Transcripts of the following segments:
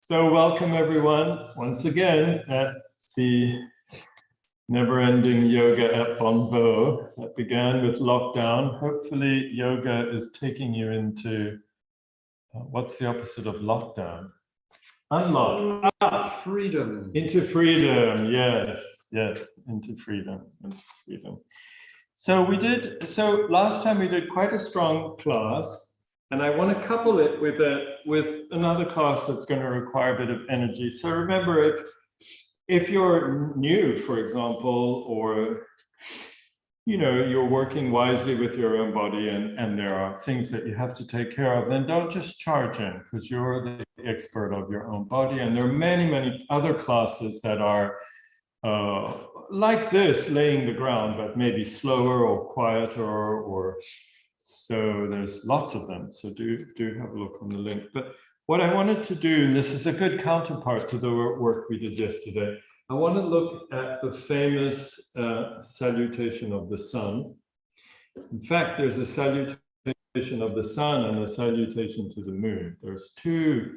So welcome everyone once again at the never-ending yoga at Bonnevaux that began with lockdown. Hopefully yoga is taking you into, what's the opposite of lockdown? Unlock. Freedom. Into freedom, yes, into freedom. So last time we did quite a strong class, and I want to couple it with another class that's going to require a bit of energy. So remember, if you're new, for example, or you're working wisely with your own body and there are things that you have to take care of, then don't just charge in because you're the expert of your own body. And there are many, many other classes that are like this, laying the ground, but maybe slower or quieter or so there's lots of them. So do have a look on the link. But what I wanted to do, and this is a good counterpart to the work we did yesterday, I want to look at the famous salutation of the sun. In fact, there's a salutation of the sun and a salutation to the moon. There's two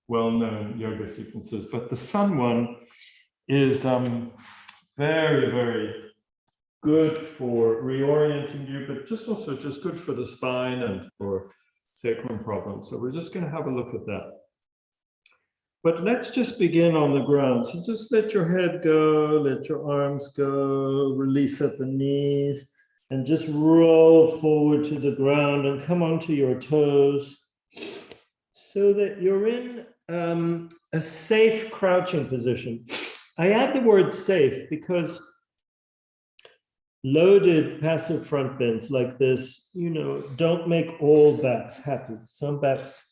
well-known yoga sequences, but the sun one is very, very good for reorienting you, but just good for the spine and for sacrum problems. So we're just going to have a look at that. But let's just begin on the ground. So just let your head go, let your arms go, release at the knees, and just roll forward to the ground and come onto your toes so that you're in a safe crouching position. I add the word safe because loaded passive front bends like this, don't make all backs happy. Some backs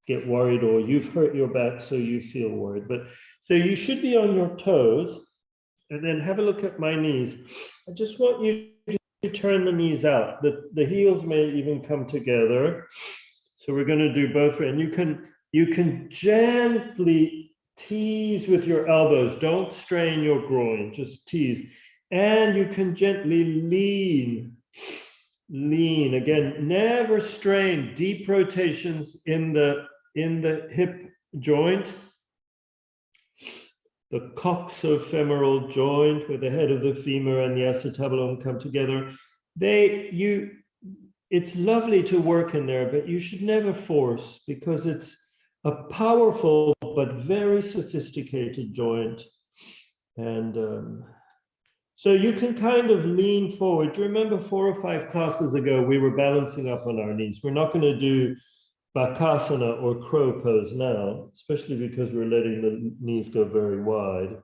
get worried, or you've hurt your back, so you feel worried. But so you should be on your toes, and then have a look at my knees. I just want you to turn the knees out. The heels may even come together. So we're going to do both, and you can gently tease with your elbows. Don't strain your groin, just tease. And you can gently lean again, never strain. Deep rotations in the hip joint, the coxofemoral joint where the head of the femur and the acetabulum come together. It's lovely to work in there, but you should never force because it's a powerful but very sophisticated joint. And so you can kind of lean forward. Do you remember 4 or 5 classes ago, we were balancing up on our knees? We're not going to do Bakasana or crow pose now, especially because we're letting the knees go very wide.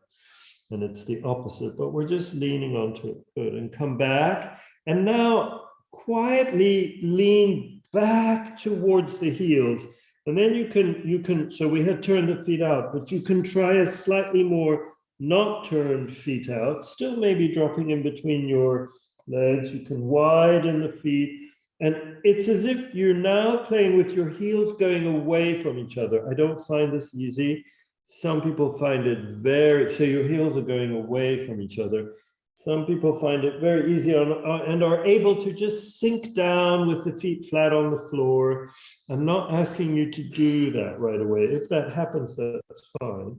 And it's the opposite, but we're just leaning onto it. Good, and come back. And now quietly lean back towards the heels. And then you can, so we had turned the feet out, but you can try a slightly more not turned feet out, still maybe dropping in between your legs. You can widen the feet. And it's as if you're now playing with your heels going away from each other. I don't find this easy. Some people find it so your heels are going away from each other. Some people find it very easy and are able to just sink down with the feet flat on the floor. I'm not asking you to do that right away. If that happens, that's fine.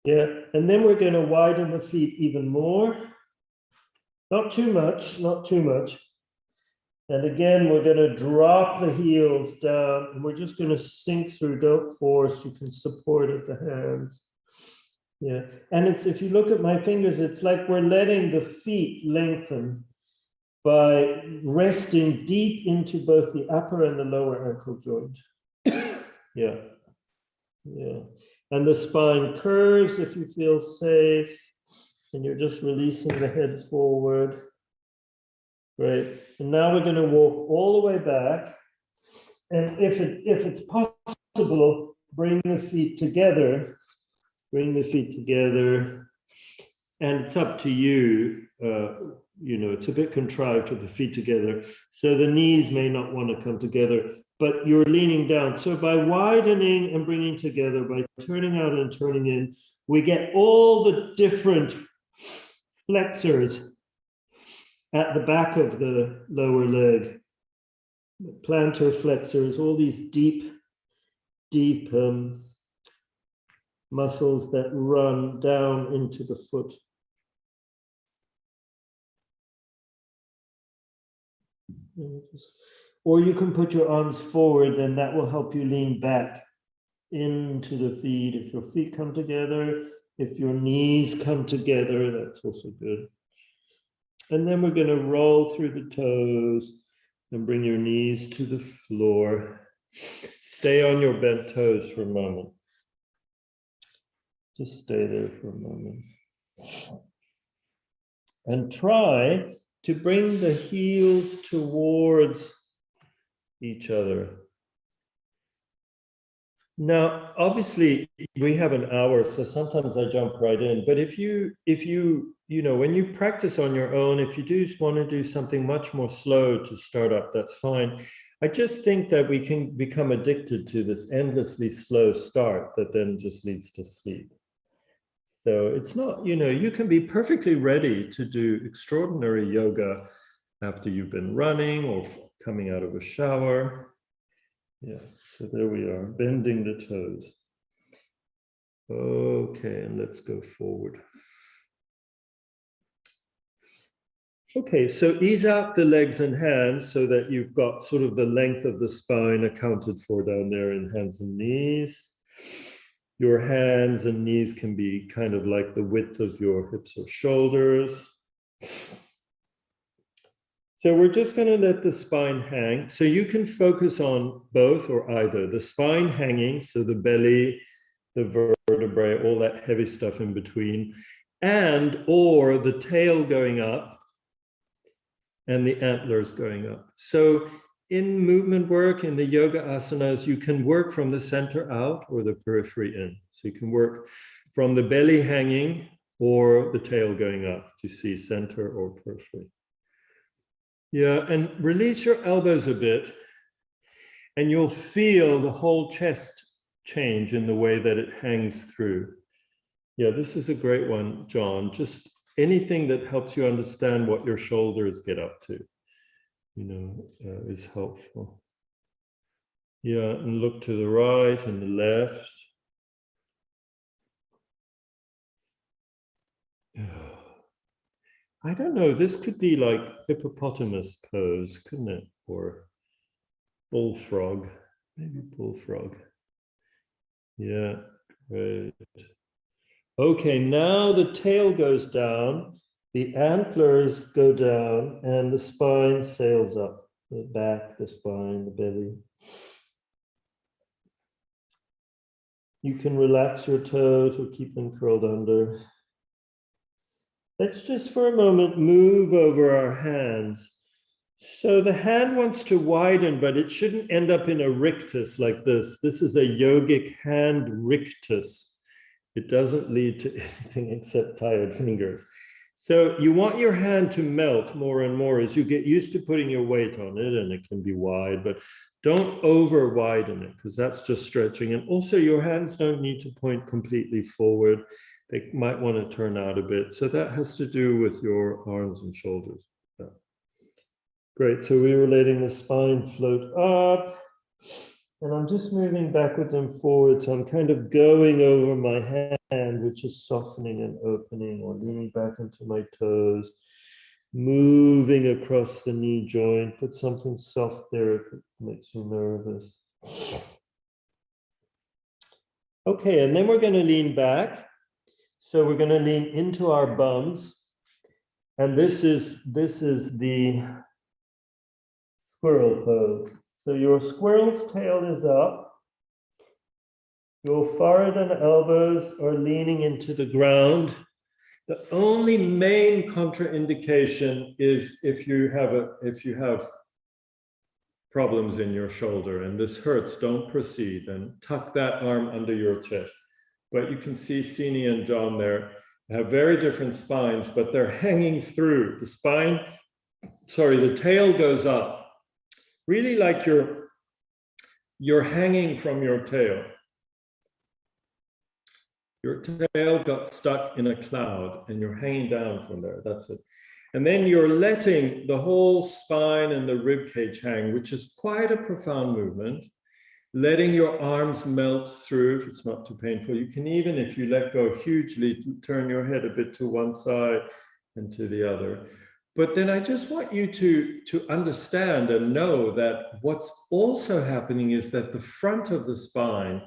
Yeah, and then we're going to widen the feet even more. Not too much, not too much. And again, we're going to drop the heels down and we're just going to sink through. Don't force. You can support at the hands. Yeah, and if you look at my fingers, it's like we're letting the feet lengthen by resting deep into both the upper and the lower ankle joint. Yeah. And the spine curves if you feel safe, and you're just releasing the head forward. Great. And now we're going to walk all the way back. And if it's possible, bring the feet together. Bring the feet together. And it's up to you. It's a bit contrived with the feet together. So the knees may not want to come together, but you're leaning down. So by widening and bringing together, by turning out and turning in, we get all the different flexors at the back of the lower leg, plantar flexors, all these deep muscles that run down into the foot. Or you can put your arms forward, and that will help you lean back into the feet. If your feet come together, if your knees come together, that's also good. And then we're going to roll through the toes and bring your knees to the floor. Stay on your bent toes for a moment. Just stay there for a moment. And try to bring the heels towards each other. Now, obviously, we have an hour, so sometimes I jump right in. But if you when you practice on your own, if you do want to do something much more slow to start up, that's fine. I just think that we can become addicted to this endlessly slow start that then just leads to sleep. So it's not, you can be perfectly ready to do extraordinary yoga after you've been running or coming out of a shower. Yeah, so there we are, bending the toes. Okay, and let's go forward. Okay, so ease out the legs and hands so that you've got sort of the length of the spine accounted for down there in hands and knees. Your hands and knees can be kind of like the width of your hips or shoulders. So we're just going to let the spine hang. So you can focus on both or either. The spine hanging, so the belly, the vertebrae, all that heavy stuff in between, and or the tail going up and the antlers going up. So in movement work, in the yoga asanas, you can work from the center out or the periphery in. So you can work from the belly hanging or the tail going up to see center or periphery. Yeah, and release your elbows a bit, and you'll feel the whole chest change in the way that it hangs through. Yeah, this is a great one, John. Just anything that helps you understand what your shoulders get up to, is helpful. Yeah, and look to the right and the left. I don't know, this could be like hippopotamus pose, couldn't it? Or bullfrog, maybe bullfrog. Yeah, great. Okay, now the tail goes down, the antlers go down, and the spine sails up. The back, the spine, the belly. You can relax your toes or keep them curled under. Let's just for a moment move over our hands. So the hand wants to widen, but it shouldn't end up in a rictus like this. This is a yogic hand rictus. It doesn't lead to anything except tired fingers. So you want your hand to melt more and more as you get used to putting your weight on it, and it can be wide, but don't over widen it because that's just stretching. And also your hands don't need to point completely forward. They might want to turn out a bit. So that has to do with your arms and shoulders. Yeah. Great, so we were letting the spine float up. And I'm just moving backwards and forwards. So I'm kind of going over my hand, which is softening and opening, or leaning back into my toes, moving across the knee joint. Put something soft there if it makes you nervous. Okay, and then we're going to lean back. So we're going to lean into our bums. And this is the squirrel pose. So your squirrel's tail is up. Your forehead and elbows are leaning into the ground. The only main contraindication is if you have problems in your shoulder and this hurts, don't proceed, and tuck that arm under your chest. But you can see Sini and John there have very different spines, but they're hanging through. The tail goes up. Really like you're hanging from your tail. Your tail got stuck in a cloud and you're hanging down from there, that's it. And then you're letting the whole spine and the rib cage hang, which is quite a profound movement. letting your arms melt through if it's not too painful. You can even, if you let go hugely, turn your head a bit to one side and to the other. But then I just want you to understand and know that what's also happening is that the front of the spine,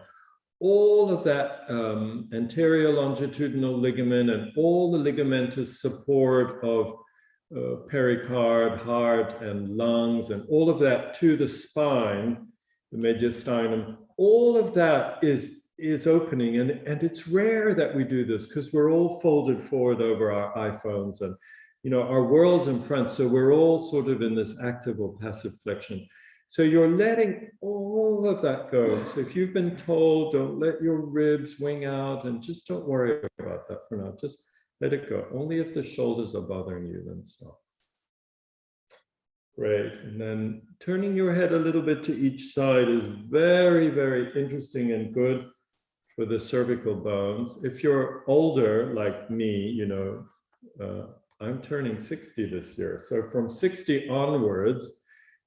all of that anterior longitudinal ligament and all the ligamentous support of pericard, heart, and lungs, and all of that to the spine, the mediastinum, all of that is opening. And it's rare that we do this because we're all folded forward over our iPhones and, you know, our world's in front. So we're all sort of in this active or passive flexion. So you're letting all of that go. So if you've been told, don't let your ribs wing out, and just don't worry about that for now. Just let it go. Only if the shoulders are bothering you, then stop. Great. And then turning your head a little bit to each side is very, very interesting and good for the cervical bones. If you're older, like me, you know, I'm turning 60 this year. So from 60 onwards,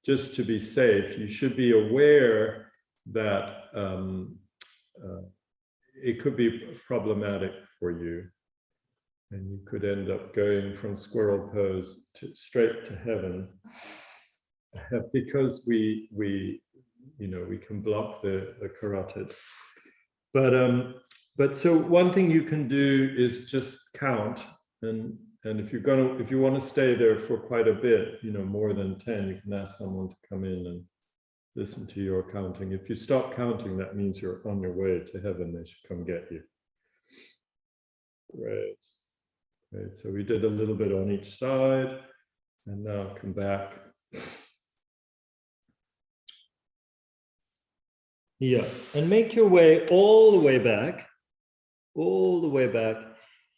just to be safe, you should be aware that it could be problematic for you. And you could end up going from squirrel pose straight to heaven because we you know, we can block the carotid. But so one thing you can do is just count, and if you want to stay there for quite a bit, you know, more than 10, you can ask someone to come in and listen to your counting. If you stop counting, that means you're on your way to heaven. They should come get you. Great. Great. So we did a little bit on each side, and now come back. Yeah, and make your way all the way back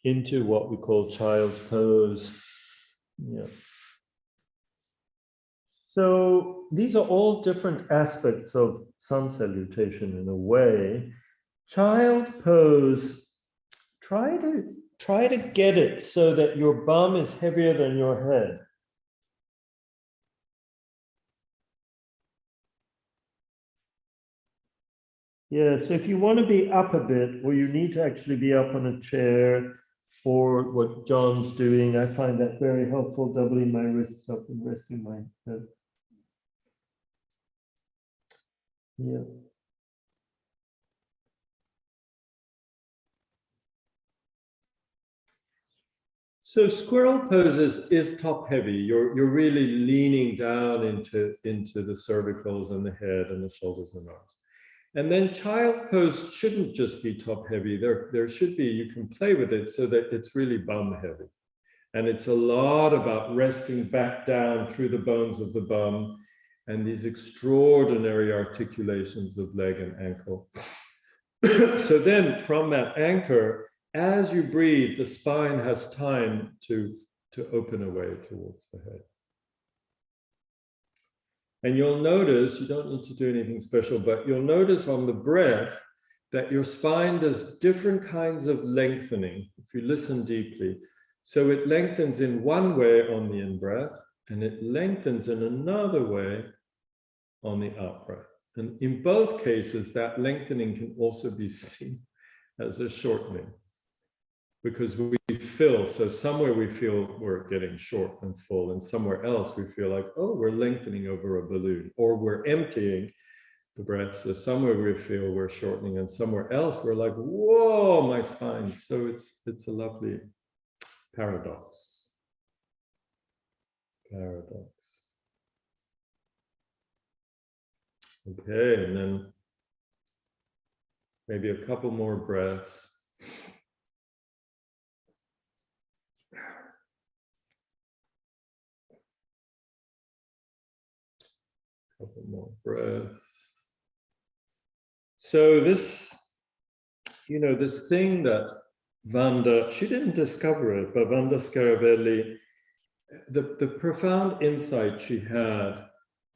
into what we call child pose. Yeah. So these are all different aspects of sun salutation in a way. Child pose, try to get it so that your bum is heavier than your head. Yeah, so if you want to be up a bit, or you need to actually be up on a chair, or what John's doing, I find that very helpful, doubling my wrists up and resting my head. Yeah. So squirrel poses is top heavy. You're really leaning down into the cervicals and the head and the shoulders and arms. And then child pose shouldn't just be top heavy. There should be, you can play with it so that it's really bum heavy. And it's a lot about resting back down through the bones of the bum and these extraordinary articulations of leg and ankle. So then from that anchor, as you breathe, the spine has time to open away towards the head. And you'll notice, you don't need to do anything special, but you'll notice on the breath that your spine does different kinds of lengthening, if you listen deeply. So it lengthens in one way on the in-breath, and it lengthens in another way on the out-breath. And in both cases, that lengthening can also be seen as a shortening, because we fill. So somewhere we feel we're getting short and full, and somewhere else we feel like, oh, we're lengthening over a balloon, or we're emptying the breath. So somewhere we feel we're shortening, and somewhere else we're like, whoa, my spine. So it's a lovely paradox. Paradox. Okay, and then maybe a couple more breaths. Couple more breaths. So this, you know, this thing that Vanda, she didn't discover it, but Vanda Scaravelli, the profound insight she had,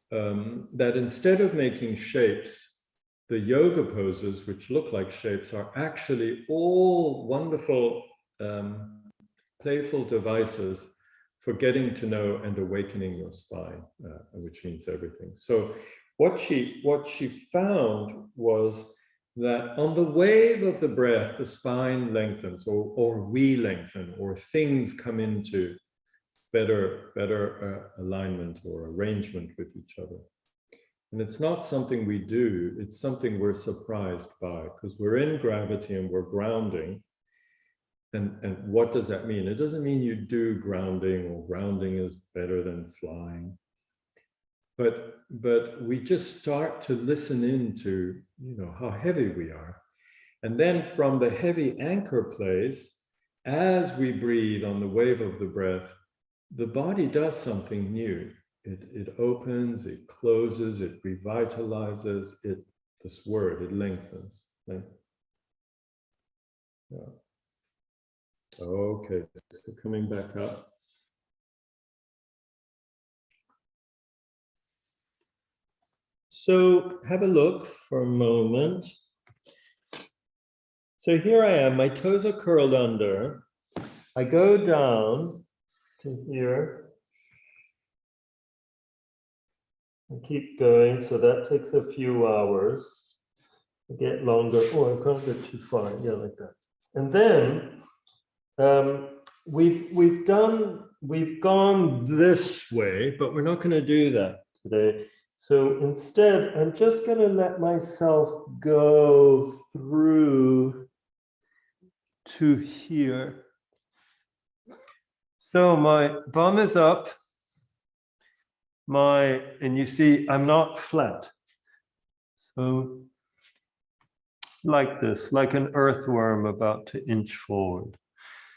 that instead of making shapes, the yoga poses, which look like shapes, are actually all wonderful, playful devices for getting to know and awakening your spine, which means everything. So what she found was that on the wave of the breath, the spine lengthens, or we lengthen, or things come into better alignment or arrangement with each other. And it's not something we do, it's something we're surprised by, because we're in gravity and we're grounding. And what does that mean? It doesn't mean you do grounding, or grounding is better than flying. But we just start to listen into, how heavy we are. And then from the heavy anchor place, as we breathe on the wave of the breath, the body does something new. It opens, it closes, it revitalizes, it lengthens. Yeah. Okay, so coming back up. So have a look for a moment. So here I am, my toes are curled under. I go down to here. And keep going, so that takes a few hours. I get longer. Oh, I can't go too far. Yeah, like that. And then we've gone this way, but we're not going to do that today. So instead, I'm just going to let myself go through to here. So my bum is up. And you see, I'm not flat. So like this, like an earthworm about to inch forward.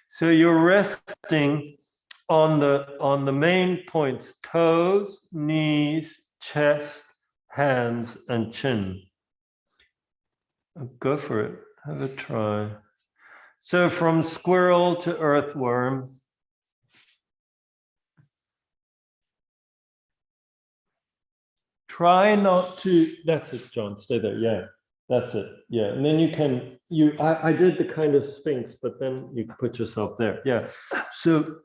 So you're resting on the main points: toes, knees, chest, hands, and chin. Go for it. Have a try. So from squirrel to earthworm. Try not to, that's it, John, stay there, yeah, that's it, yeah. And then I did the kind of sphinx, but then you put yourself there, yeah. So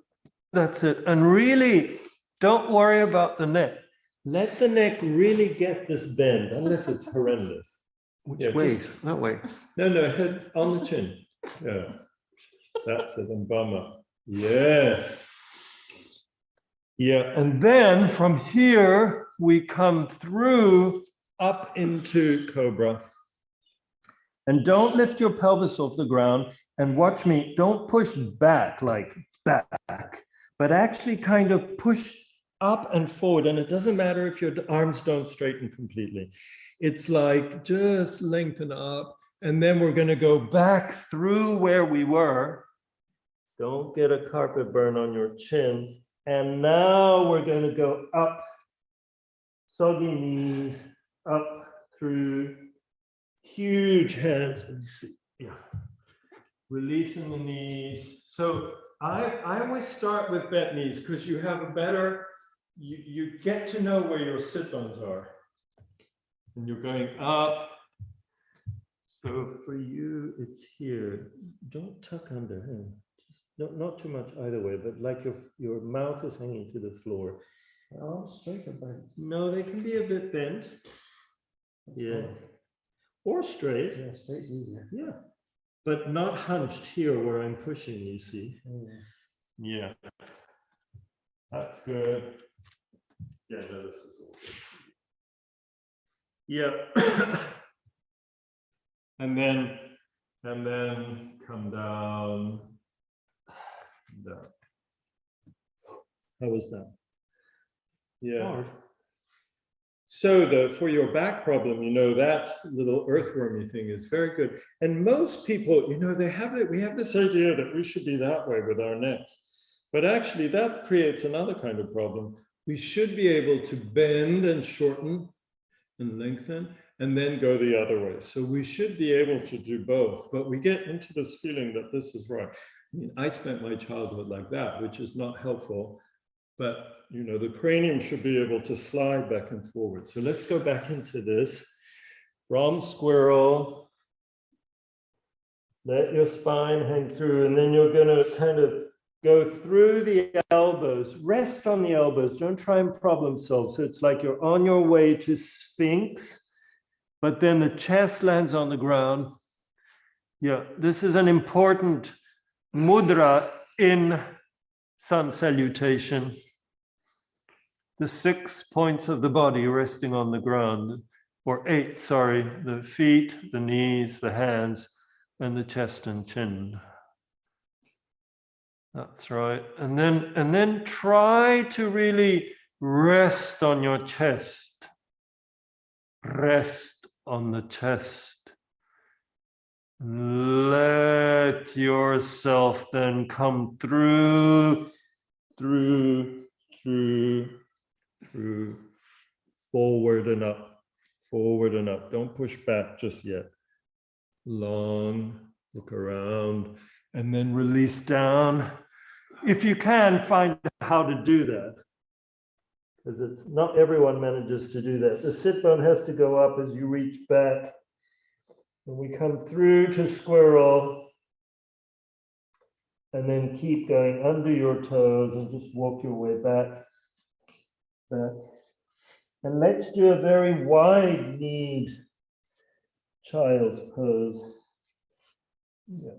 that's it, and really, don't worry about the neck. Let the neck really get this bend, unless it's horrendous. Which way? That way. No, head on the chin, yeah. That's it, and bum up, yes. Yeah, and then from here, we come through up into Cobra. And don't lift your pelvis off the ground, and watch me, don't push back like back, but actually kind of push up and forward. And it doesn't matter if your arms don't straighten completely. It's like just lengthen up, and then we're going to go back through where we were. Don't get a carpet burn on your chin. And now we're going to go up, soggy knees, up through, huge hands. Let's see. Yeah. Releasing the knees. So I always start with bent knees because you have a better, you get to know where your sit bones are. And you're going up. So for you, it's here. Don't tuck under him. Not too much either way, but like your mouth is hanging to the floor. Oh, straight or bent? No, they can be a bit bent. Yeah. Or straight. Yeah, straight's easier. Yeah. But not hunched here where I'm pushing, you see. Yeah. Yeah. That's good. Yeah, no, this is all good. Yeah. and then come down. How was that? Yeah. Hard. So for your back problem, that little earthwormy thing is very good. And most people, they have it. We have this idea that we should be that way with our necks, but actually that creates another kind of problem. We should be able to bend and shorten and lengthen, and then go the other way. So we should be able to do both, but we get into this feeling that this is right. I mean, I spent my childhood like that, which is not helpful, but the cranium should be able to slide back and forward. So let's go back into this. From squirrel, let your spine hang through, and then you're going to kind of Go through the elbows, rest on the elbows, don't try and problem solve. So it's like you're on your way to Sphinx, but then the chest lands on the ground. Yeah, this is an important mudra in sun salutation. The 6 points of the body resting on the ground, or 8, sorry, the feet, the knees, the hands, and the chest and chin. That's right. And then try to really rest on your chest. Rest on the chest. Let yourself then come through, forward and up, forward and up. Don't push back just yet. Long, look around, and then release down. If you can, find how to do that, because it's not everyone manages to do that. The sit bone has to go up as you reach back. And we come through to squirrel, and then keep going under your toes and just walk your way back. And let's do a very wide-kneed child's pose. Yeah.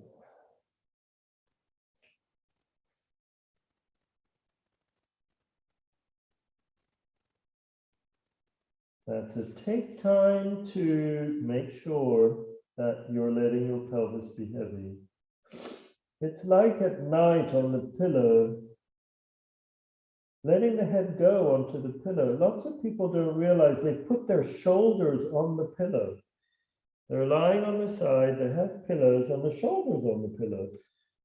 That's it. Take time to make sure that you're letting your pelvis be heavy. It's like at night on the pillow, letting the head go onto the pillow. Lots of people don't realize they put their shoulders on the pillow. They're lying on the side, they have pillows and the shoulders on the pillow.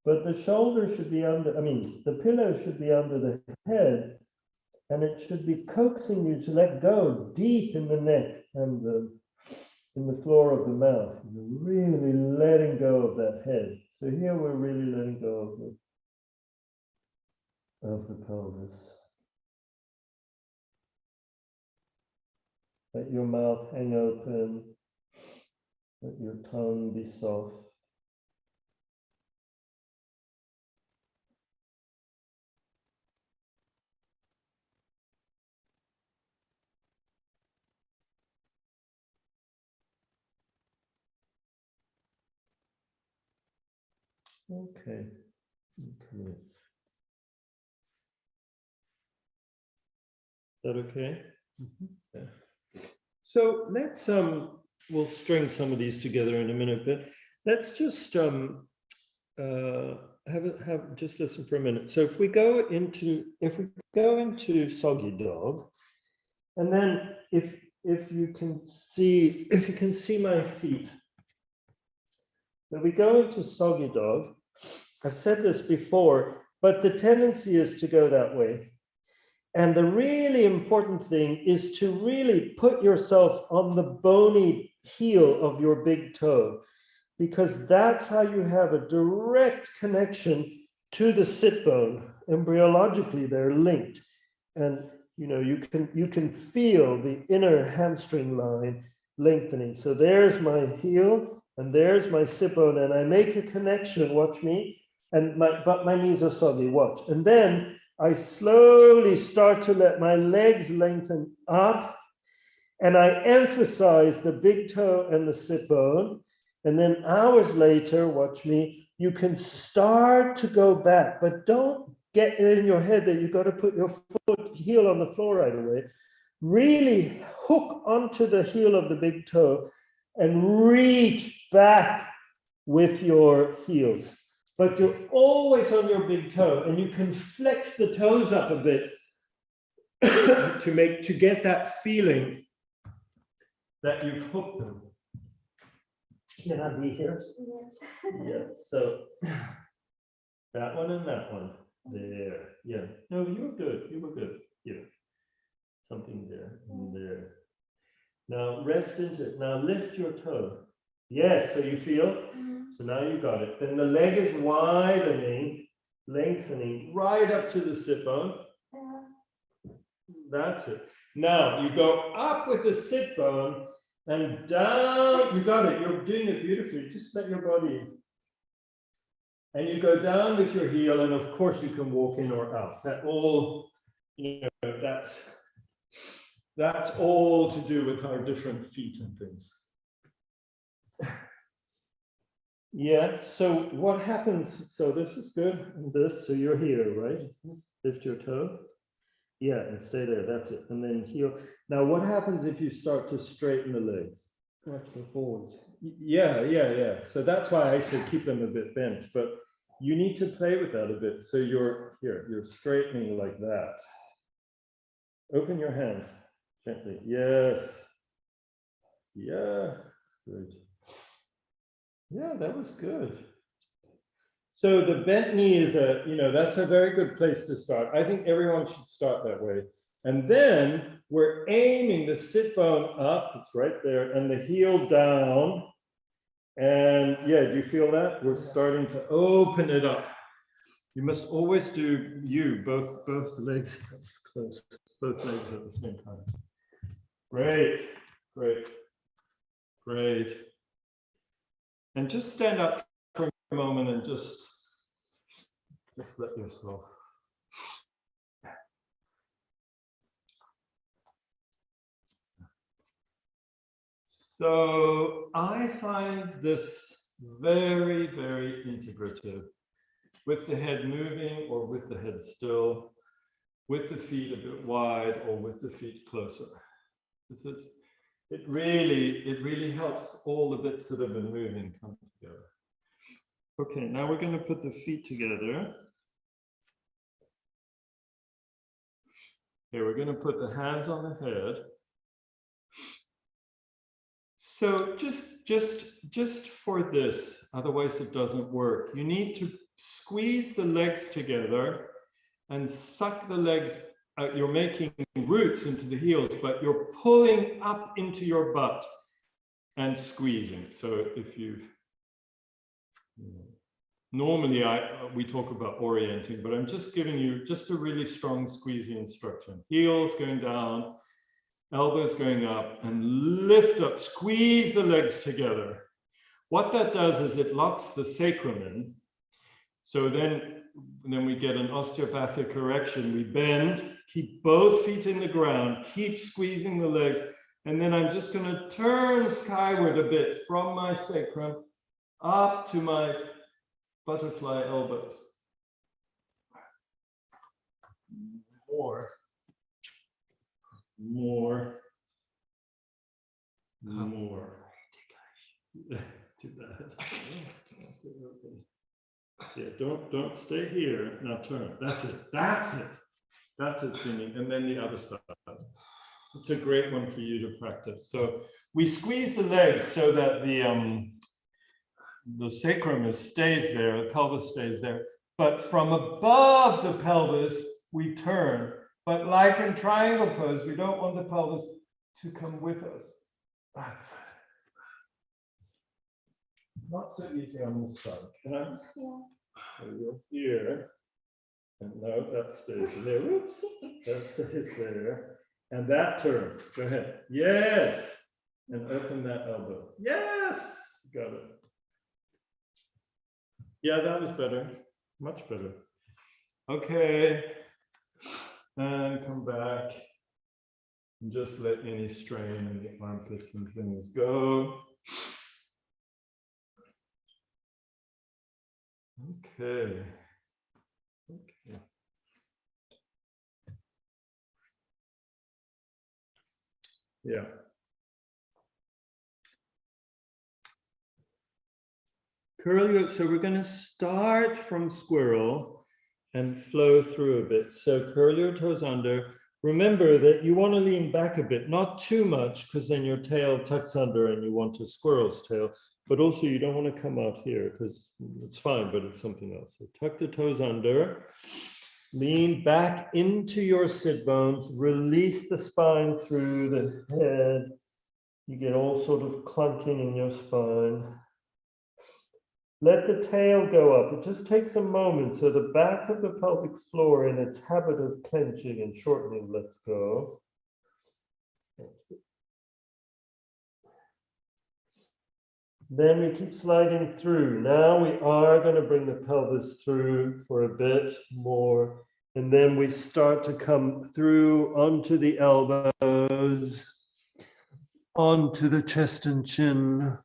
But the shoulder should be under, the pillow should be under the head, and it should be coaxing you to let go deep in the neck and in the floor of the mouth. You're really letting go of that head. So here we're really letting go of the pelvis. Let your mouth hang open. Let your tongue be soft. Okay. Come in. Is that okay? Mm-hmm. Yeah. So let's we'll string some of these together in a minute, but let's just just listen for a minute. So if we go into Soggy Dog, and then if you can see my feet. When we go into Soggy Dog, I've said this before, but the tendency is to go that way. And the really important thing is to really put yourself on the bony heel of your big toe, because that's how you have a direct connection to the sit bone. Embryologically, they're linked. And you can feel the inner hamstring line lengthening. So there's my heel, and there's my sit bone, and I make a connection, watch me, but my knees are soggy, watch. And then I slowly start to let my legs lengthen up, and I emphasize the big toe and the sit bone. And then hours later, watch me, you can start to go back, but don't get it in your head that you've got to put your heel on the floor right away. Really hook onto the heel of the big toe and reach back with your heels. But you're always on your big toe, and you can flex the toes up a bit to get that feeling that you've hooked them. Can I be here? Yes. Yeah, so that one and that one. There. Yeah. No, you were good. You were good. Yeah. Something there and there. Now rest into it. Now lift your toe. Yes, so you feel? So now you got it. Then the leg is widening, lengthening right up to the sit bone. That's it. Now you go up with the sit bone and down. You got it. You're doing it beautifully. Just let your body And you go down with your heel, and of course you can walk in or out. That all, you know, that's all to do with our different feet and things. Yeah, so what happens, so this is good, and this, so you're here, right? Lift your toe. Yeah, and stay there, that's it. And then heel. Now, what happens if you start to straighten the legs? Watch the forwards. Yeah. So that's why I said keep them a bit bent, but you need to play with that a bit. So you're straightening like that. Open your hands gently. Yes. Yeah, that's good. Yeah, that was good. So the bent knee is that's a very good place to start. I think everyone should start that way. And then we're aiming the sit bone up, it's right there, and the heel down. And yeah, do you feel that? We're starting to open it up. You must always do both legs close, both legs at the same time. Great. And just stand up for a moment and just let yourself. So I find this very, very integrative, with the head moving or with the head still, with the feet a bit wide or with the feet closer. It really helps all the bits that have been moving come together. Okay, now we're going to put the feet together. Here, we're going to put the hands on the head. So just for this, otherwise it doesn't work. You need to squeeze the legs together and suck the legs out. You're making roots into the heels, but you're pulling up into your butt and squeezing. So if normally we talk about orienting, but I'm just giving you just a really strong squeezing instruction. Heels going down, elbows going up, and lift up, squeeze the legs together. What that does is it locks the sacrum in. So then we get an osteopathic erection. We bend, keep both feet in the ground, keep squeezing the legs. And then I'm just going to turn skyward a bit from my sacrum up to my butterfly elbows. More. Too bad. Yeah, don't stay here. Now turn. That's it, Jimmy. And then the other side. It's a great one for you to practice. So we squeeze the legs so that the sacrum stays there, the pelvis stays there. But from above the pelvis, we turn. But like in triangle pose, we don't want the pelvis to come with us. That's it. Not so easy on this side. Can I? Yeah. So you're here. And no, that stays there. Oops. That stays there. And that turns. Go ahead. Yes. And open that elbow. Yes. Got it. Yeah, that was better. Much better. Okay. And come back. And just let any strain in the armpits and things go. Okay. Yeah. Curl your, so we're going to start from squirrel and flow through a bit. So curl your toes under. Remember that you want to lean back a bit, not too much, because then your tail tucks under and you want a squirrel's tail. But also you don't want to come out here because it's fine, but it's something else. So tuck the toes under, lean back into your sit bones, release the spine through the head. You get all sort of clunking in your spine. Let the tail go up. It just takes a moment. So the back of the pelvic floor in its habit of clenching and shortening lets go. That's it. Then we keep sliding through. Now we are going to bring the pelvis through for a bit more. And then we start to come through onto the elbows, onto the chest and chin.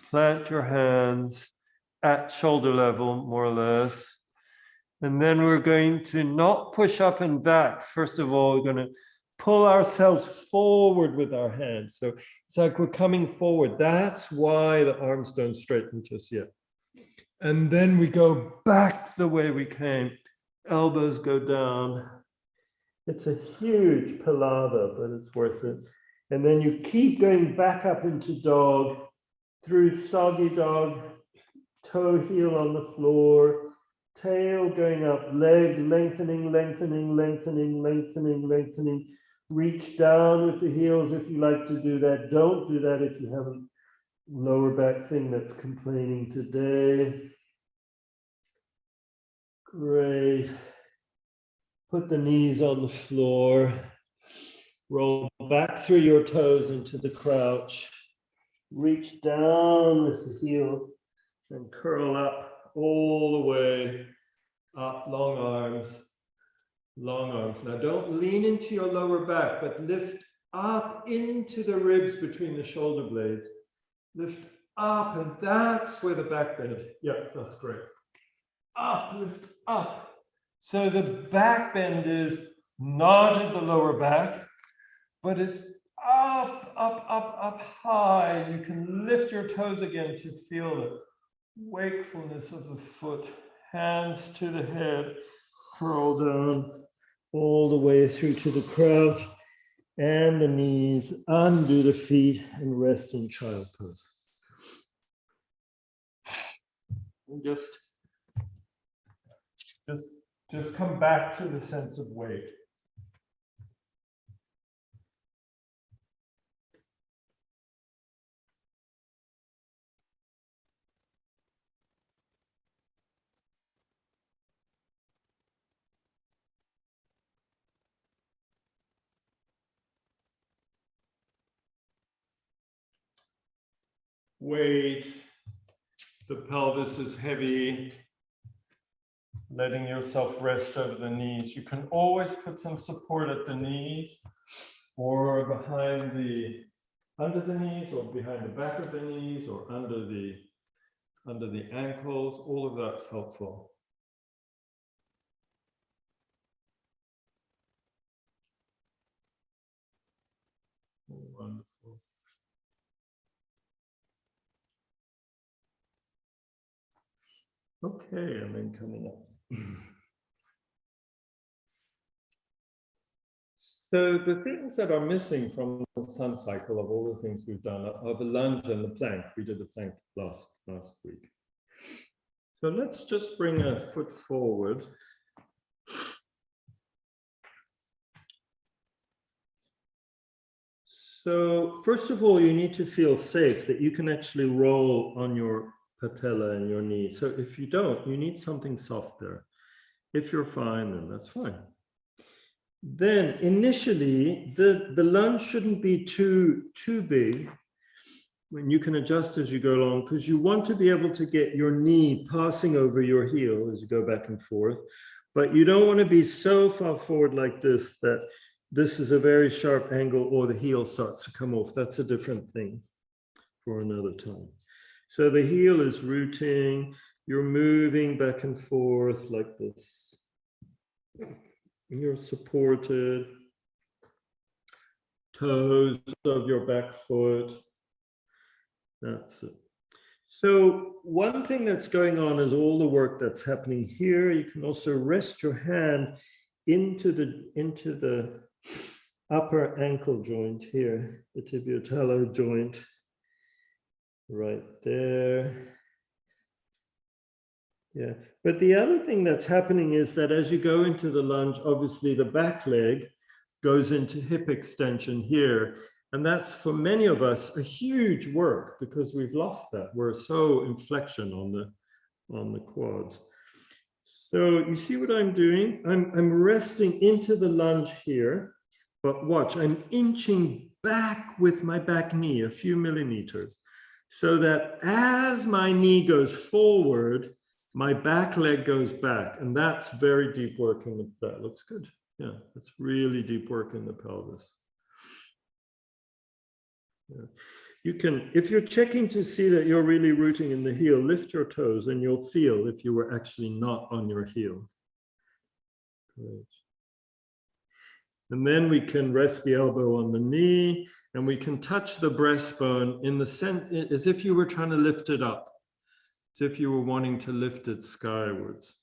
Plant your hands at shoulder level, more or less. And then we're going to not push up and back. First of all, we're going to pull ourselves forward with our hands. So it's like we're coming forward. That's why the arms don't straighten just yet. And then we go back the way we came. Elbows go down. It's a huge palaver, but it's worth it. And then you keep going back up into dog, through soggy dog, toe heel on the floor, tail going up, leg lengthening, lengthening, lengthening, lengthening, lengthening. Reach down with the heels if you like to do that. Don't do that if you have a lower back thing that's complaining today. Great. Put the knees on the floor. Roll back through your toes into the crouch. Reach down with the heels and curl up all the way up, long arms. Long arms. Now don't lean into your lower back, but lift up into the ribs between the shoulder blades. Lift up, and that's where the back bend. Yeah, that's great. Up, lift up. So the back bend is not in the lower back, but it's up, up, up, up high. You can lift your toes again to feel the wakefulness of the foot. Hands to the head, curl down all the way through to the crouch, and the knees, undo the feet, and rest in child pose. And just come back to the sense of weight. Weight, the pelvis is heavy, letting yourself rest over the knees. You can always put some support at the knees or behind under the knees, or behind the back of the knees, or under the ankles. All of that's helpful. Wonderful. Okay, and then coming up. So the things that are missing from the sun cycle of all the things we've done are the lunge and the plank. We did the plank last week. So let's just bring a foot forward. So first of all, you need to feel safe that you can actually roll on your patella and your knee. So if you don't, you need something soft there. If you're fine, then that's fine. Then initially, the lunge shouldn't be too big. When you can adjust as you go along, because you want to be able to get your knee passing over your heel as you go back and forth. But you don't want to be so far forward like this that this is a very sharp angle or the heel starts to come off. That's a different thing for another time. So the heel is rooting, you're moving back and forth like this. You're supported. Toes of your back foot. That's it. So one thing that's going on is all the work that's happening here. You can also rest your hand into the upper ankle joint here, the tibiotalar joint. Right there. Yeah, but the other thing that's happening is that as you go into the lunge, obviously the back leg goes into hip extension here. And that's, for many of us, a huge work because we've lost that. We're so in flexion on the quads. So you see what I'm doing? I'm resting into the lunge here, but watch, I'm inching back with my back knee a few millimeters. so that as my knee goes forward, my back leg goes back. And that's very deep work. And that looks good. Yeah, it's really deep work in the pelvis. Yeah. You can, if you're checking to see that you're really rooting in the heel, lift your toes and you'll feel if you were actually not on your heel. Great. And then we can rest the elbow on the knee and we can touch the breastbone in the center, as if you were trying to lift it up, as if you were wanting to lift it skywards.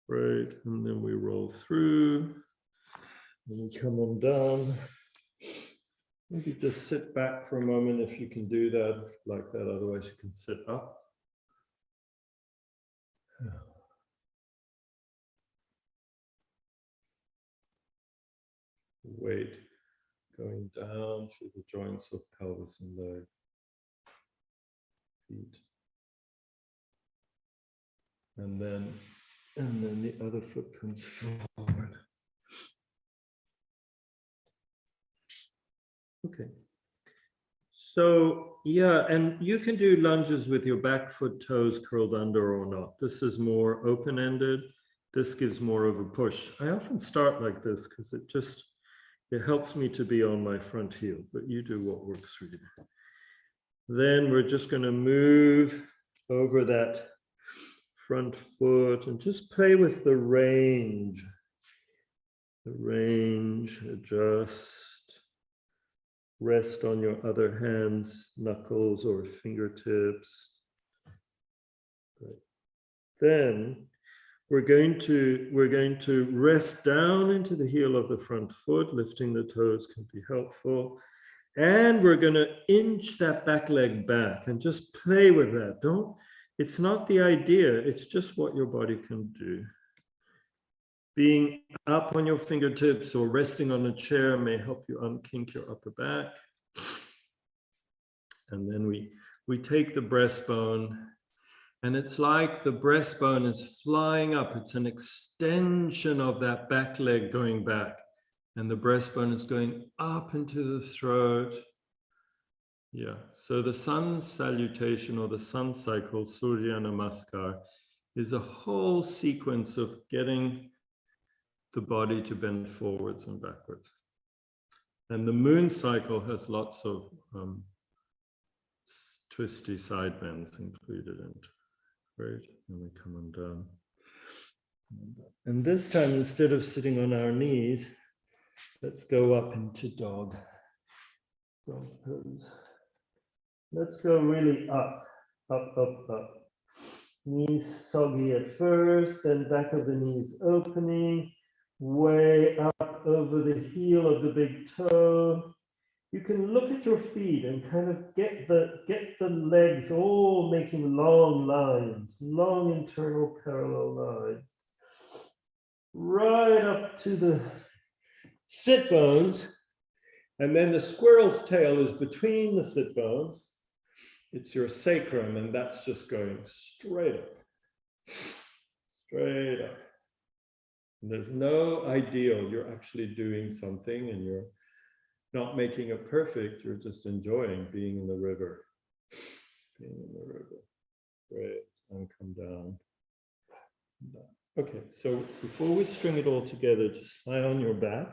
Right, and then we roll through, and we come on down. Maybe just sit back for a moment if you can do that like that, otherwise you can sit up. Weight going down through the joints of pelvis and leg, feet. And then the other foot comes forward. Okay. So yeah, and you can do lunges with your back foot toes curled under or not. This is more open-ended. This gives more of a push. I often start like this because it helps me to be on my front heel, but you do what works for you. Then we're just going to move over that front foot and just play with the range. The range, adjust. Rest on your other hands, knuckles or fingertips. Great. Then we're going to rest down into the heel of the front foot. Lifting the toes can be helpful. And we're going to inch that back leg back and just play with that. It's not the idea, it's just what your body can do. Being up on your fingertips or resting on a chair may help you unkink your upper back. And then we take the breastbone, and it's like the breastbone is flying up. It's an extension of that back leg going back. And the breastbone is going up into the throat. Yeah, so the sun salutation or the sun cycle, Surya Namaskar, is a whole sequence of getting the body to bend forwards and backwards. And the moon cycle has lots of twisty side bends included in it. Great, and we come on down. And this time, instead of sitting on our knees, let's go up into dog pose. Let's go really up, up, up, up. Knees soggy at first, then back of the knees opening, way up over the heel of the big toe. You can look at your feet and kind of get the legs all making long lines, long internal parallel lines. Right up to the sit bones. And then the squirrel's tail is between the sit bones. It's your sacrum, and that's just going straight up. Straight up. And there's no ideal. You're actually doing something and you're not making it perfect. You're just enjoying being in the river. Being in the river. Great. And come down. Okay, so before we string it all together, just lie on your back.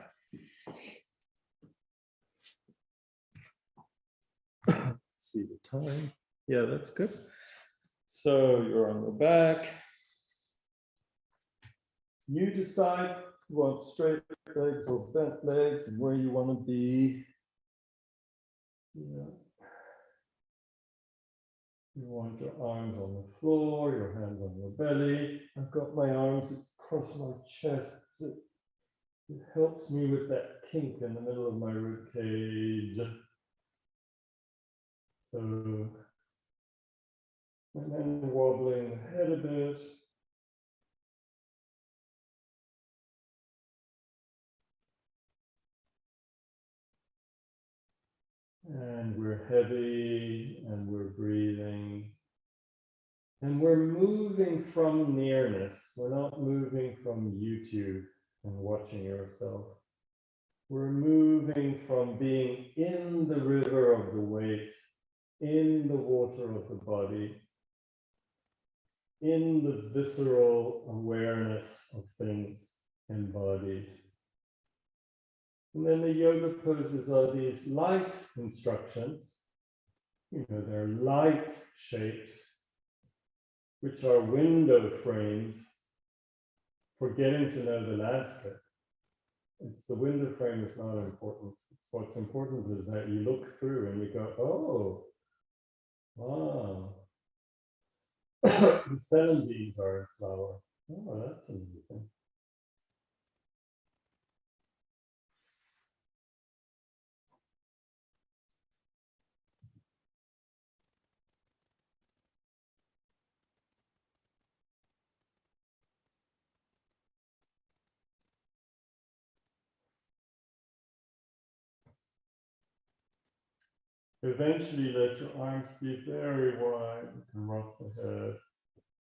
See the time. Yeah, that's good. So you're on your back. You decide if you want straight legs or bent legs and where you want to be. Yeah. You want your arms on the floor, your hands on your belly. I've got my arms across my chest. It helps me with that kink in the middle of my rib cage. So, and then wobbling the head a bit. And we're heavy and we're breathing. And we're moving from nearness. We're not moving from YouTube and watching yourself. we're moving from being in the river of the weight, in the water of the body, in the visceral awareness of things embodied. And then the yoga poses are these light instructions. You know, they're light shapes, which are window frames for getting to know the landscape. It's the window frame is not important. It's what's important is that you look through and you go, oh, wow. The 70s are in flower. Oh, that's amazing. Eventually, let your arms be very wide. You can rock the head.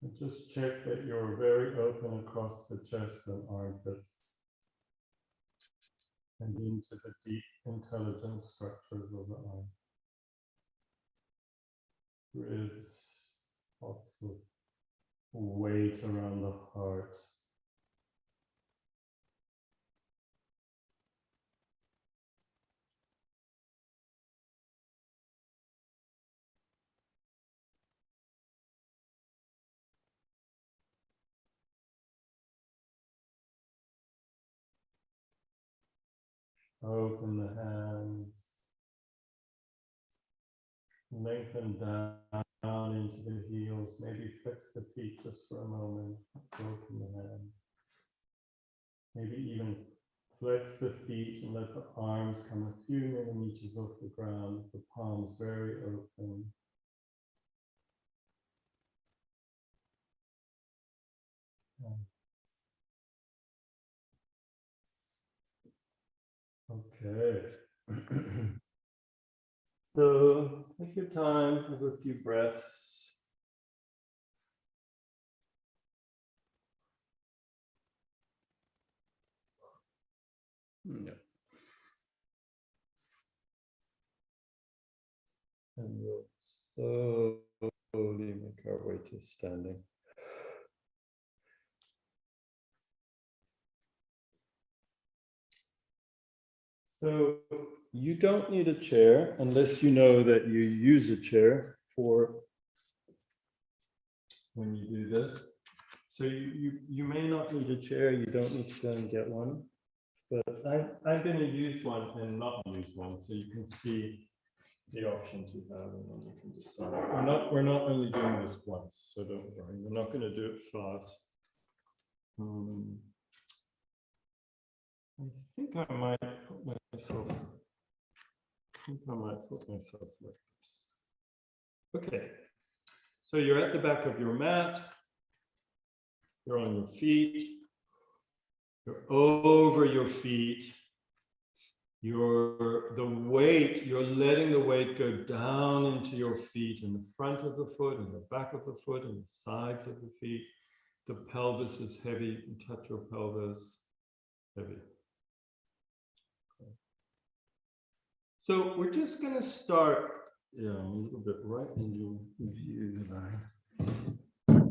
And just check that you're very open across the chest and armpits and into the deep intelligence structures of the arm. Ribs, lots of weight around the heart. Open the hands. Lengthen down into the heels. Maybe flex the feet just for a moment. Open the hands. Maybe even flex the feet and let the arms come a few millimeters off the ground. The palms very open. Okay. So take your time, have a few breaths. Yeah. And we'll slowly make our way to standing. So you don't need a chair unless you know that you use a chair for when you do this. So you may not need a chair, you don't need to go and get one. But I'm going to use one and not use one, so you can see the options you have, and then you can decide. We're not only doing this once, so don't worry. We're not going to do it fast. I think I might put myself. Like this. Okay. So you're at the back of your mat. You're on your feet. You're over your feet. You're letting the weight go down into your feet, in the front of the foot, in the back of the foot, and the sides of the feet. The pelvis is heavy. You can touch your pelvis. Heavy. Okay. So we're just going to start, a little bit right in your view line.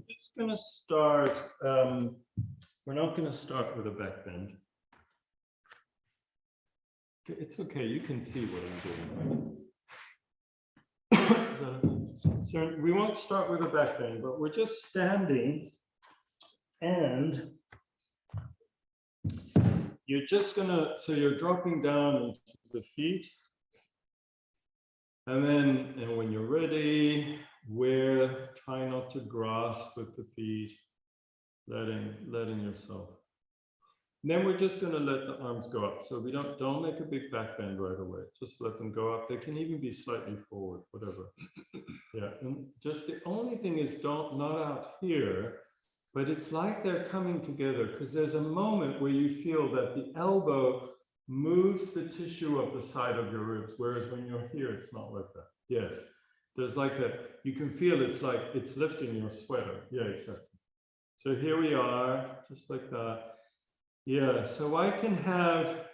Just going to start. We're not going to start with a back bend. It's okay, you can see what I'm doing. So we won't start with a back bend, but we're just standing and you're just gonna, so you're dropping down into the feet. And when you're ready, try not to grasp with the feet, letting yourself. And then we're just going to let the arms go up. So we don't make a big back bend right away. Just let them go up. They can even be slightly forward, whatever. Yeah, and just the only thing is not out here, but it's like they're coming together, because there's a moment where you feel that the elbow moves the tissue of the side of your ribs, whereas when you're here, it's not like that. Yes, there's like you can feel it's like it's lifting your sweater. Yeah, exactly. So here we are, just like that. Yeah, so I can have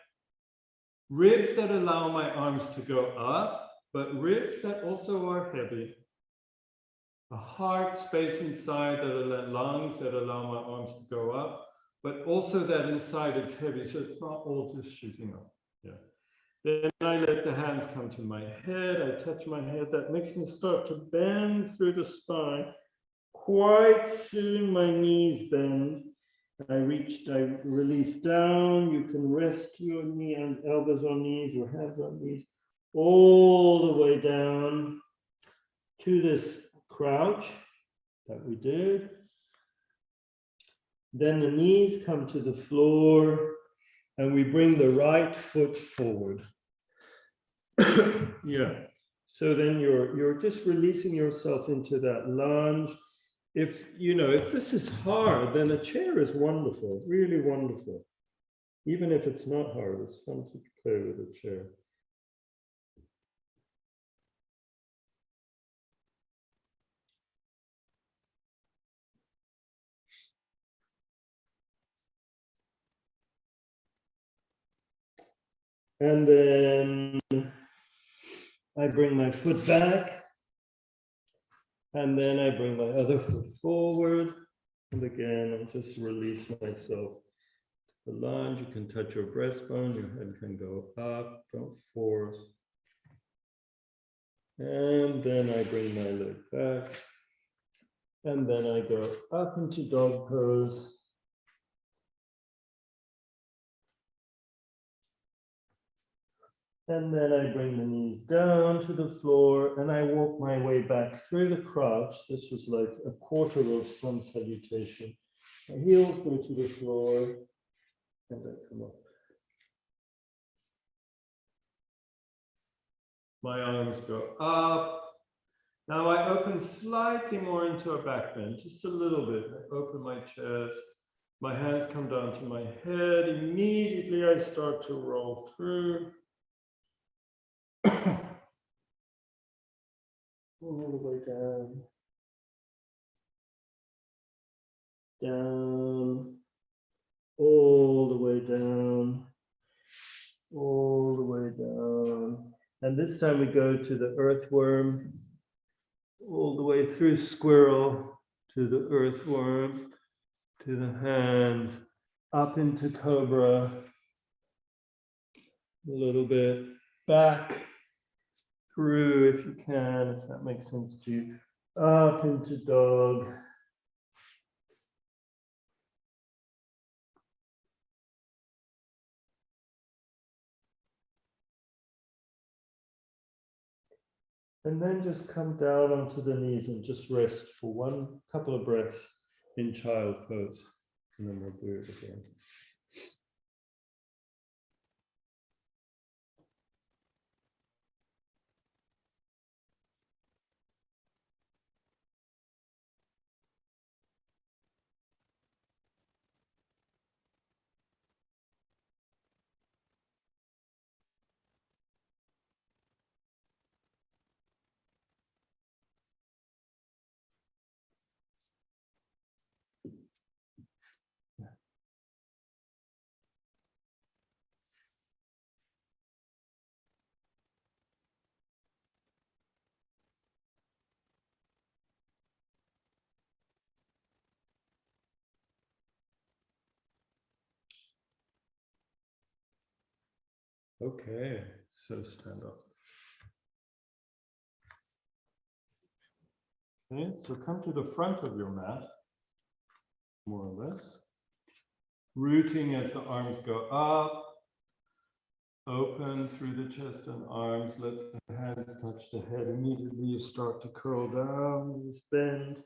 Ribs that allow my arms to go up, but ribs that also are heavy. A heart space inside that allow lungs that allow my arms to go up, but also that inside it's heavy, so it's not all just shooting up. Yeah. Then I let the hands come to my head. I touch my head. That makes me start to bend through the spine. Quite soon my knees bend. I release down. You can rest your knee and elbows on knees, your hands on knees, all the way down to this crouch that we did. Then the knees come to the floor and we bring the right foot forward. Yeah. So then you're just releasing yourself into that lunge. If this is hard, then a chair is wonderful, really wonderful. Even if it's not hard, it's fun to play with a chair. And then I bring my foot back. And then I bring my other foot forward. And again, I just release myself. The lunge, you can touch your breastbone, your head can go up, don't force. And then I bring my leg back. And then I go up into dog pose. And then I bring the knees down to the floor and I walk my way back through the crouch. This was like a quarter of sun salutation. My heels go to the floor and I come up. My arms go up. Now I open slightly more into a back bend, just a little bit. I open my chest. My hands come down to my head. Immediately I start to roll through. All the way down, down, all the way down, all the way down. And this time we go to the earthworm, all the way through squirrel to the earthworm, to the hands, up into cobra, a little bit back. Through, if you can, if that makes sense to you, up into dog. And then just come down onto the knees and just rest for one couple of breaths in child pose. And then we'll do it again. Okay, so stand up. Okay, so come to the front of your mat, more or less. Rooting as the arms go up, open through the chest and arms, let the hands touch the head. Immediately you start to curl down, knees bend.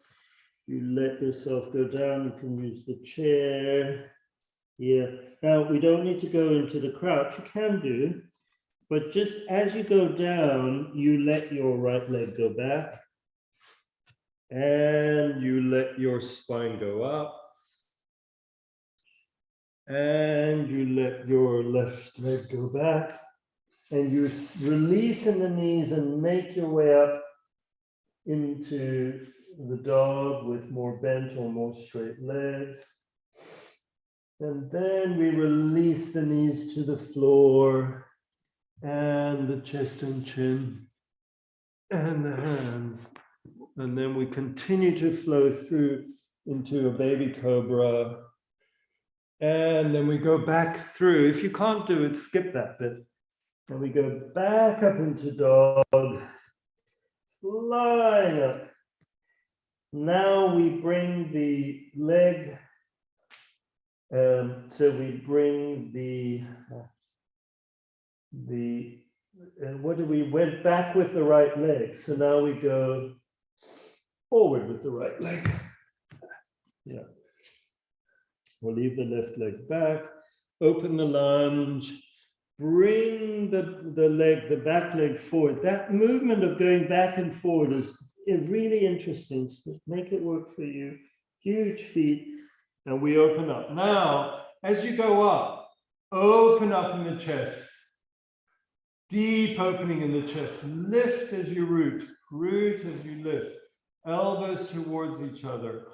You let yourself go down, you can use the chair. Yeah, now we don't need to go into the crouch, you can do, but just as you go down, you let your right leg go back and you let your spine go up and you let your left leg go back and you release in the knees and make your way up into the dog with more bent or more straight legs. And then we release the knees to the floor and the chest and chin and the hands. And then we continue to flow through into a baby cobra. And then we go back through. If you can't do it, skip that bit. And we go back up into dog, flying up. Now we bring the leg, so we bring what do we went back with the right leg. So now we go forward with the right leg. Yeah. We'll leave the left leg back, open the lunge, bring the leg, the back leg forward. That movement of going back and forward is really interesting. So make it work for you. Huge feet. And we open up. Now, as you go up, open up in the chest. Deep opening in the chest. Lift as you root. Root as you lift. Elbows towards each other.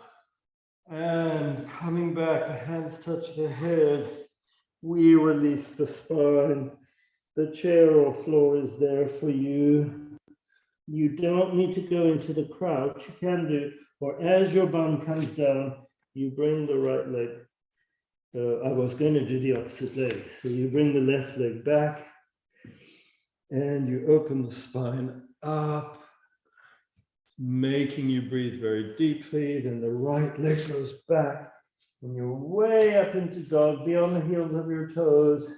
And coming back, the hands touch the head. We release the spine. The chair or floor is there for you. You don't need to go into the crouch. You can do, or as your bum comes down, you bring the right leg. I was going to do the opposite leg. So you bring the left leg back and you open the spine up, making you breathe very deeply. Then the right leg goes back and you're way up into dog, beyond the heels of your toes.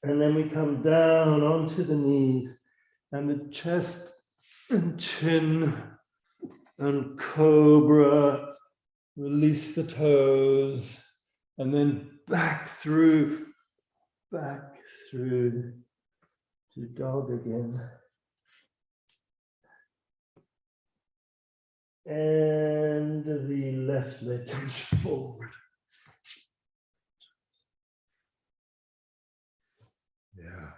And then we come down onto the knees and the chest and chin and cobra. Release the toes and then back through to dog again. And the left leg comes forward. Yeah.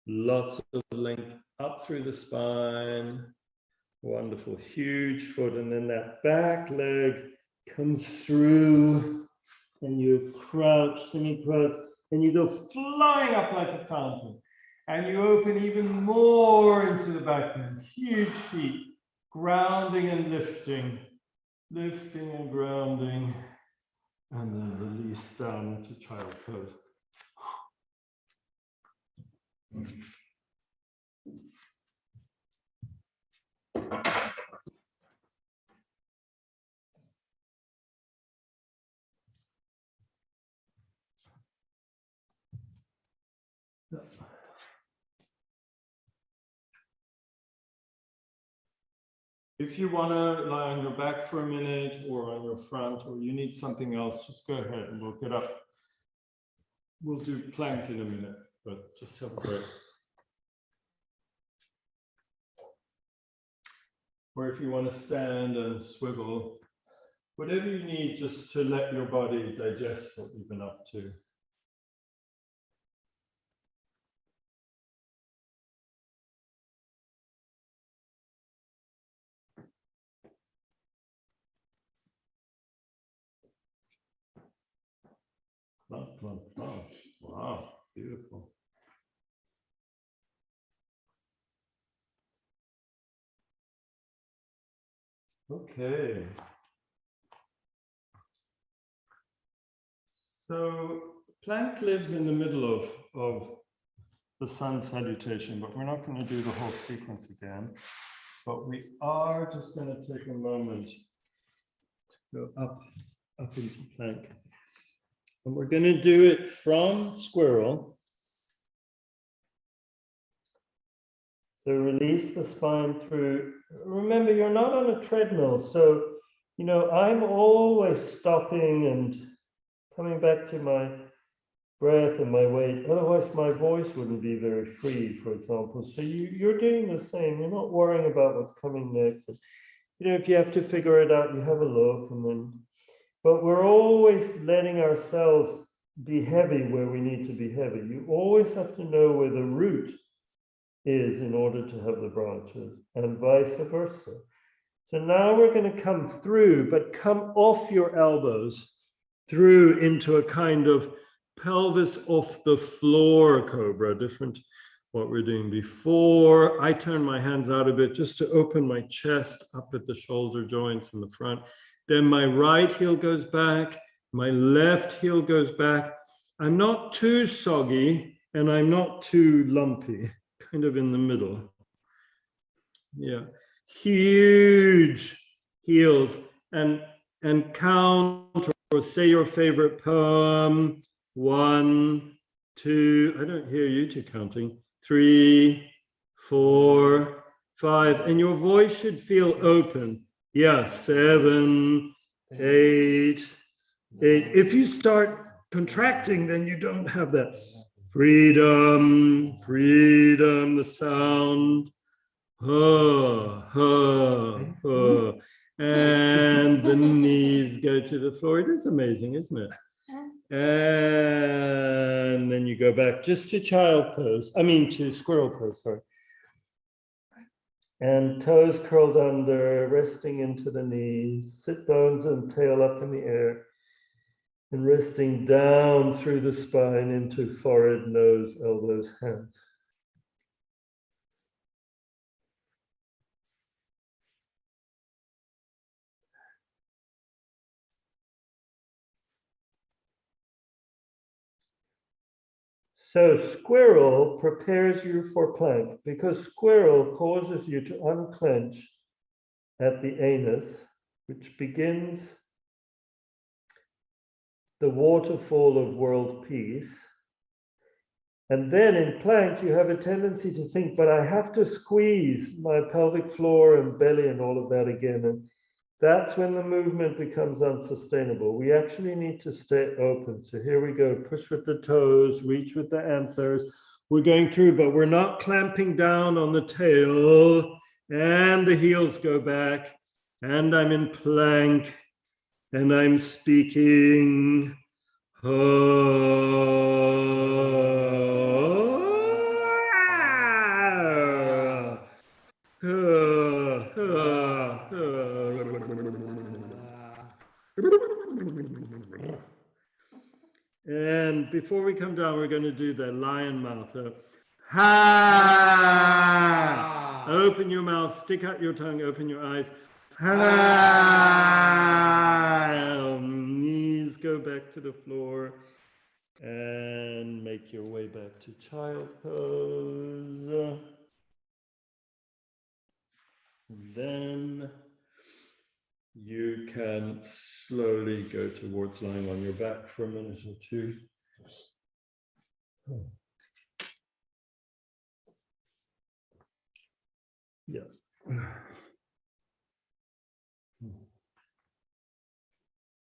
Lots of length up through the spine. Wonderful, huge foot. And then that back leg comes through and you crouch, semi-crouch, and you go flying up like a fountain. And you open even more into the back end. Huge feet, grounding and lifting, lifting and grounding, and then release down into child pose. If you want to lie on your back for a minute or on your front, or you need something else, just go ahead and we'll get up. We'll do plank in a minute, but just have a break. Or if you want to stand and swivel, whatever you need just to let your body digest what you've been up to. Plump, plump, plump. Wow, beautiful. Okay. So plank lives in the middle of the sun salutation, but we're not going to do the whole sequence again. But we are just going to take a moment to go up into plank. And we're going to do it from squirrel. So release the spine through. Remember, you're not on a treadmill. So, you know, I'm always stopping and coming back to my breath and my weight. Otherwise, my voice wouldn't be very free, for example. So you're doing the same. You're not worrying about what's coming next. And, you know, if you have to figure it out, you have a look and then. But we're always letting ourselves be heavy where we need to be heavy. You always have to know where the root is in order to have the branches, and vice versa. So now we're going to come through, but come off your elbows through into a kind of pelvis off the floor, Cobra, different what we're doing before. I turn my hands out a bit just to open my chest up at the shoulder joints in the front. Then my right heel goes back, my left heel goes back. I'm not too soggy and I'm not too lumpy, kind of in the middle. Yeah, huge heels and count or say your favorite poem. 1, 2, I don't hear you two counting. 3, 4, 5, and your voice should feel open. Yeah, 7, 8. If you start contracting, then you don't have that freedom, freedom, the sound. And the knees go to the floor. It is amazing, isn't it? And then you go back just to child pose. I mean to squirrel pose, sorry. And toes curled under, resting into the knees, sit bones and tail up in the air, and resting down through the spine into forehead, nose, elbows, hands. So squirrel prepares you for plank because squirrel causes you to unclench at the anus, which begins the waterfall of world peace. And then in plank, you have a tendency to think, but I have to squeeze my pelvic floor and belly and all of that again. And that's when the movement becomes unsustainable. We actually need to stay open. So here we go, push with the toes, reach with the antlers. We're going through, but we're not clamping down on the tail, and the heels go back, and I'm in plank, and I'm speaking. And before we come down, we're going to do the lion mouth. Ha! Open your mouth, stick out your tongue, open your eyes. Ha! Knees go back to the floor and make your way back to child pose. Then you can slowly go towards lying on your back for a minute or two. Yeah.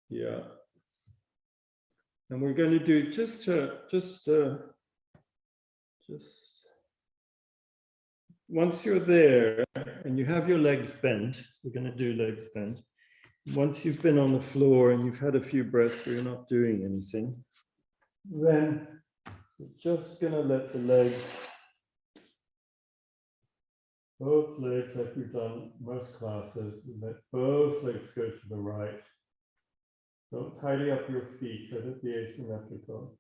Yeah. And we're going to do just once you're there and you have your legs bent, we're going to do legs bent. Once you've been on the floor and you've had a few breaths where you're not doing anything, then we're just going to let the legs, both legs, like we've done most classes, we let both legs go to the right. Don't tidy up your feet, let it be asymmetrical.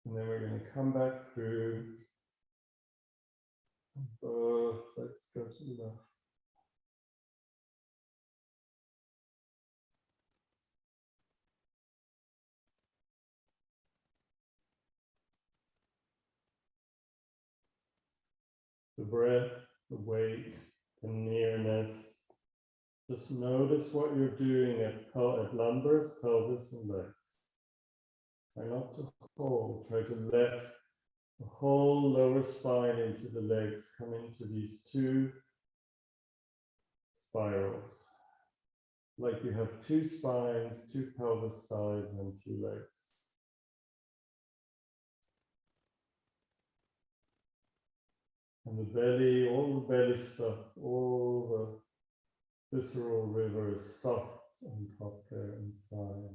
And then we're going to come back through. Both legs go to the left. The breath, the weight, the nearness. Just notice what you're doing at lumbars, pelvis, and legs. Try not to hold. Try to let the whole lower spine into the legs come into these two spirals. Like you have two spines, two pelvis sides, and two legs. And the belly, all the belly stuff, all the visceral river is soft on top there inside.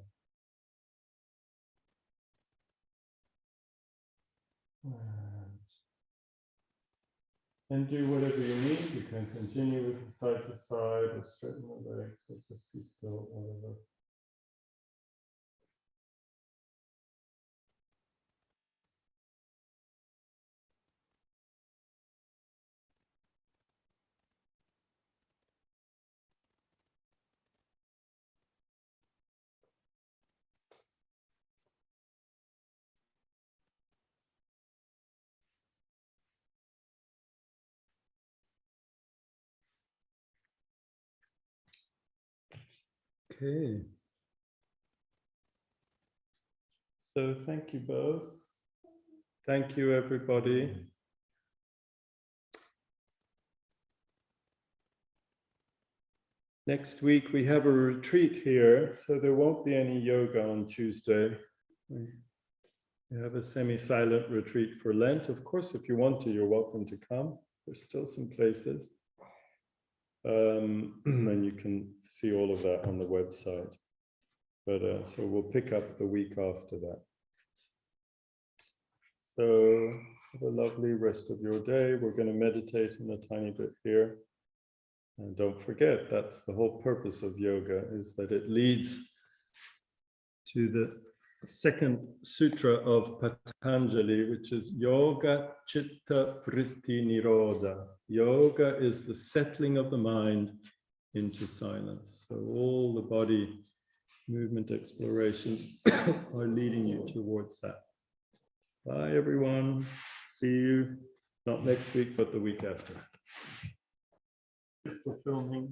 And And do whatever you need. You can continue with the side to side or straighten the legs or just be still, whatever. Okay. So thank you both. Thank you, everybody. Next week we have a retreat here, so there won't be any yoga on Tuesday. We have a semi-silent retreat for Lent. Of course, if you want to, you're welcome to come. There's still some places. And you can see all of that on the website. But so we'll pick up the week after that. So have a lovely rest of your day. We're going to meditate in a tiny bit here. And don't forget, that's the whole purpose of yoga, is that it leads to the second sutra of Patanjali, which is Yoga Chitta Vritti Nirodha. Yoga is the settling of the mind into silence. So all the body movement explorations are leading you towards that. Bye, everyone. See you not next week, but the week after. For filming.